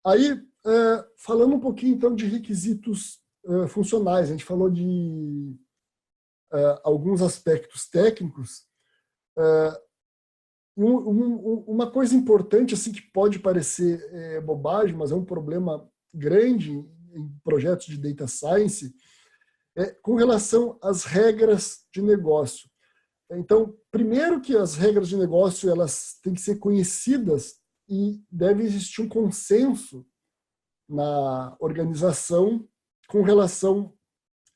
Aí, falando um pouquinho então de requisitos funcionais, a gente falou de alguns aspectos técnicos. Uma coisa importante assim que pode parecer bobagem, mas é um problema grande em projetos de data science, com relação às regras de negócio. Então, primeiro que as regras de negócio elas têm que ser conhecidas e deve existir um consenso na organização com relação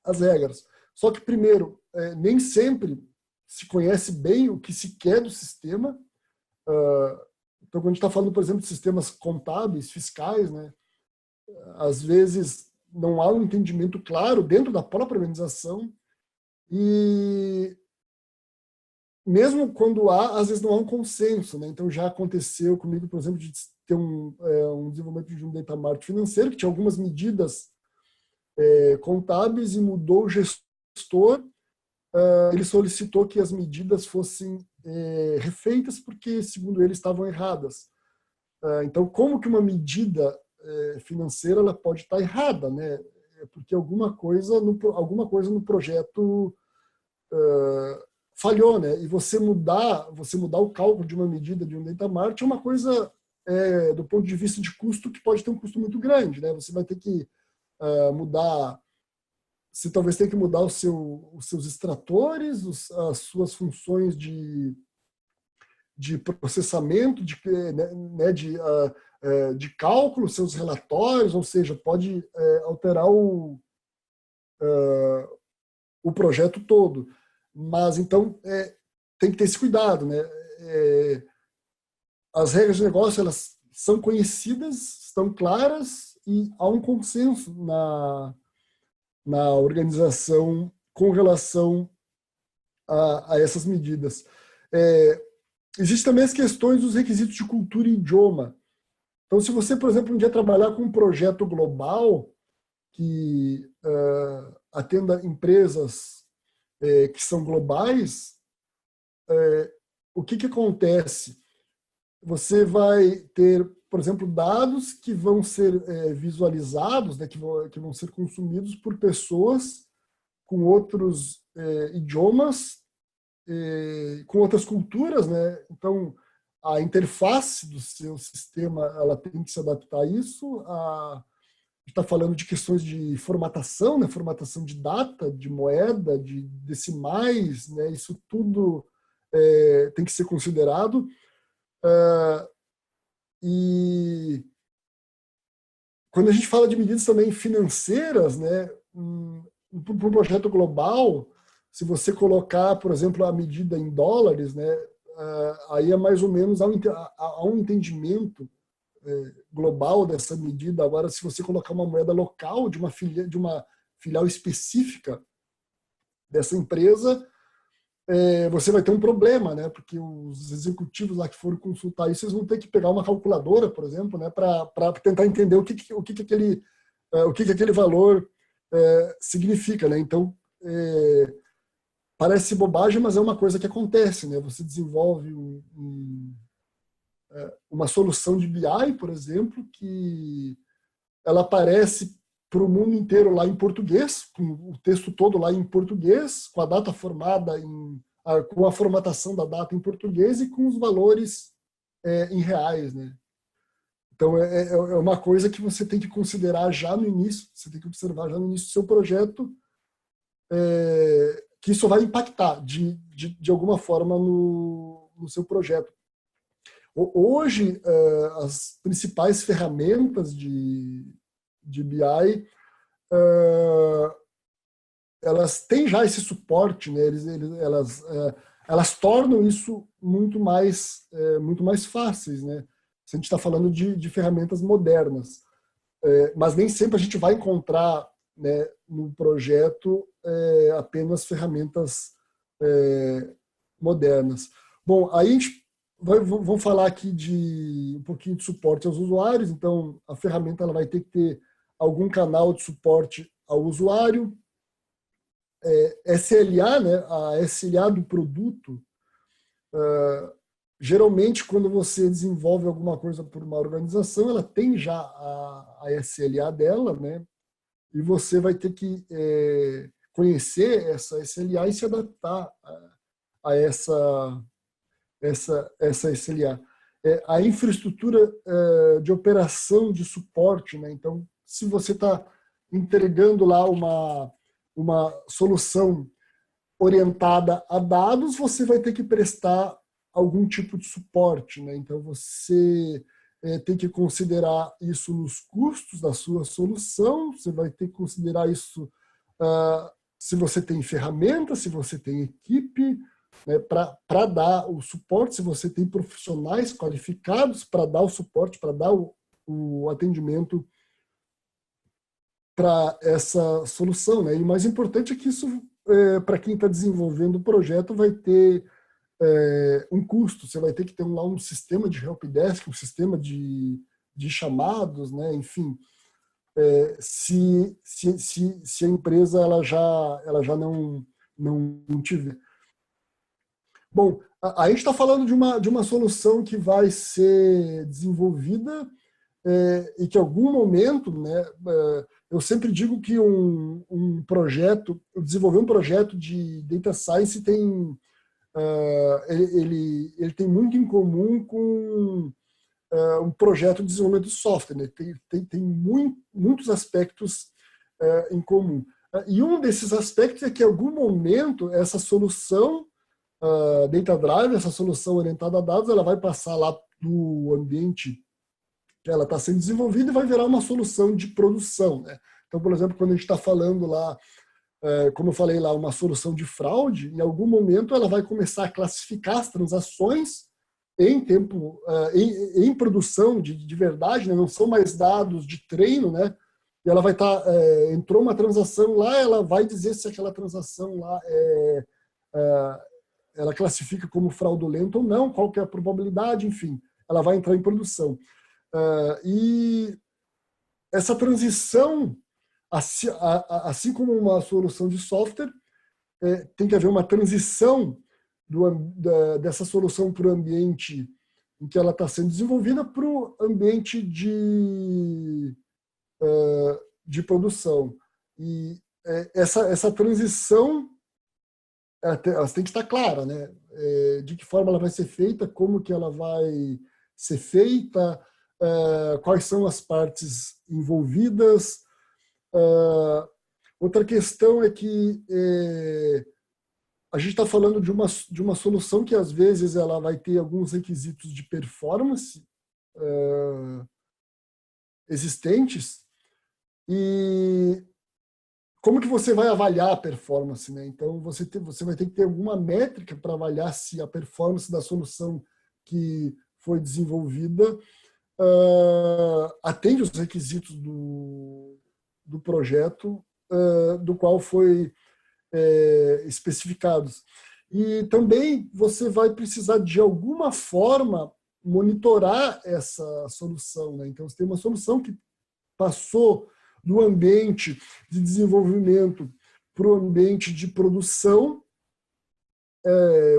às regras. Só que, primeiro, nem sempre se conhece bem o que se quer do sistema. Então, quando a gente está falando, por exemplo, de sistemas contábeis, fiscais, né, às vezes não há um entendimento claro dentro da própria organização e mesmo quando há, às vezes não há um consenso, né? Então já aconteceu comigo, por exemplo, de ter um desenvolvimento de um data mart financeiro que tinha algumas medidas contábeis e mudou o gestor. Ele solicitou que as medidas fossem refeitas porque, segundo ele, estavam erradas. Então, como que uma medida financeira ela pode estar errada, né? Porque alguma coisa no projeto falhou, né? E você mudar o cálculo de uma medida de um data mart é uma coisa do ponto de vista de custo que pode ter um custo muito grande, né? Você vai ter que mudar, você talvez tenha que mudar os seus extratores, as suas funções de processamento, de cálculo, seus relatórios, ou seja, pode alterar o projeto todo. Mas, então, tem que ter esse cuidado, né? As regras de negócio, elas são conhecidas, estão claras e há um consenso na organização com relação a essas medidas. Existem também as questões dos requisitos de cultura e idioma. Então, se você, por exemplo, um dia trabalhar com um projeto global que atenda empresas que são globais, o que acontece? Você vai ter, por exemplo, dados que vão ser visualizados, né, que vão ser consumidos por pessoas com outros idiomas, com outras culturas, né? Então, a interface do seu sistema ela tem que se adaptar a isso. A gente está falando de questões de formatação, né? Formatação de data, de moeda, de decimais, né? Isso tudo tem que ser considerado. E quando a gente fala de medidas também financeiras, né? Para um projeto global, se você colocar, por exemplo, a medida em dólares, né? Aí é mais ou menos há um entendimento global dessa medida. Agora, se você colocar uma moeda local de uma filial específica dessa empresa, você vai ter um problema, né? Porque os executivos lá que foram consultar isso, eles vão ter que pegar uma calculadora, por exemplo, né? Para tentar entender o que aquele valor significa, né? Então, parece bobagem, mas é uma coisa que acontece, né? Você desenvolve uma solução de BI, por exemplo, que ela aparece para o mundo inteiro lá em português, com o texto todo lá em português, com a data formada com a formatação da data em português e com os valores em reais, né? Então, é uma coisa que você tem que considerar já no início, você tem que observar já no início do seu projeto, que isso vai impactar de alguma forma no seu projeto. Hoje, as principais ferramentas de BI, elas têm já esse suporte, né? Elas tornam isso muito mais fáceis, né? Se a gente está falando de ferramentas modernas. Mas nem sempre a gente vai encontrar, né, no projeto apenas ferramentas modernas. Bom, aí a gente vamos falar aqui de um pouquinho de suporte aos usuários. Então, a ferramenta ela vai ter que ter algum canal de suporte ao usuário. SLA, né, a SLA do produto, geralmente, quando você desenvolve alguma coisa por uma organização, ela tem já a SLA dela, né? E você vai ter que conhecer essa SLA e se adaptar a essa SLA. A infraestrutura de operação de suporte, né? Então, se você está entregando lá uma solução orientada a dados, você vai ter que prestar algum tipo de suporte, né? Então, você tem que considerar isso nos custos da sua solução, você vai ter que considerar isso se você tem ferramenta, se você tem equipe, né, para dar o suporte, se você tem profissionais qualificados para dar o suporte, para dar o atendimento para essa solução, né? E o mais importante é que isso, para quem está desenvolvendo o projeto, vai ter um custo. Você vai ter que ter lá um sistema de helpdesk, um sistema de chamados, né? Enfim, se a empresa ela já não tiver. Bom, a gente está falando de uma solução que vai ser desenvolvida e que em algum momento, né, eu sempre digo que um projeto, desenvolver um projeto de data science tem ele tem muito em comum com um projeto de desenvolvimento de software, né? Tem muitos aspectos em comum. E um desses aspectos é que, em algum momento, essa solução Data Drive, essa solução orientada a dados, ela vai passar lá do ambiente que ela está sendo desenvolvida e vai virar uma solução de produção, né? Então, por exemplo, quando a gente está falando lá, como eu falei lá, uma solução de fraude, em algum momento ela vai começar a classificar as transações em tempo, em produção de verdade, né? Não são mais dados de treino, né? E ela vai estar, entrou uma transação lá, ela vai dizer se aquela transação lá ela classifica como fraudulenta ou não, qual que é a probabilidade, enfim, ela vai entrar em produção. E essa transição, assim como uma solução de software, tem que haver uma transição dessa solução para o ambiente em que ela está sendo desenvolvida para o ambiente de produção. E essa transição ela tem que estar clara, né? De que forma ela vai ser feita, como que ela vai ser feita, quais são as partes envolvidas. Outra questão é que a gente está falando de uma solução que, às vezes, ela vai ter alguns requisitos de performance existentes, e como que você vai avaliar a performance, né? Então, você vai ter que ter alguma métrica para avaliar se a performance da solução que foi desenvolvida atende os requisitos do projeto do qual foi especificados. E também você vai precisar, de alguma forma, monitorar essa solução, né? Então, você tem uma solução que passou do ambiente de desenvolvimento para o ambiente de produção.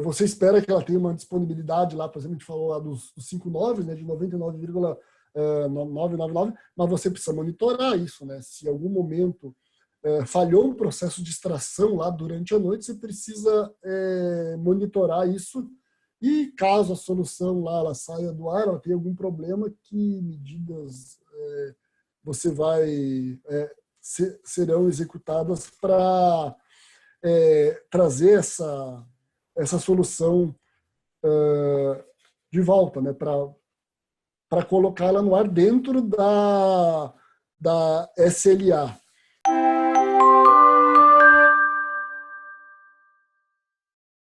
Você espera que ela tenha uma disponibilidade lá, por exemplo, a gente falou lá dos 5 noves, né, de 99,999, mas você precisa monitorar isso, né? Se em algum momento falhou um processo de extração lá durante a noite, você precisa monitorar isso, e caso a solução lá ela saia do ar, ela tem algum problema, que medidas você vai serão executadas para trazer essa solução de volta, né, para colocá-la no ar dentro da SLA.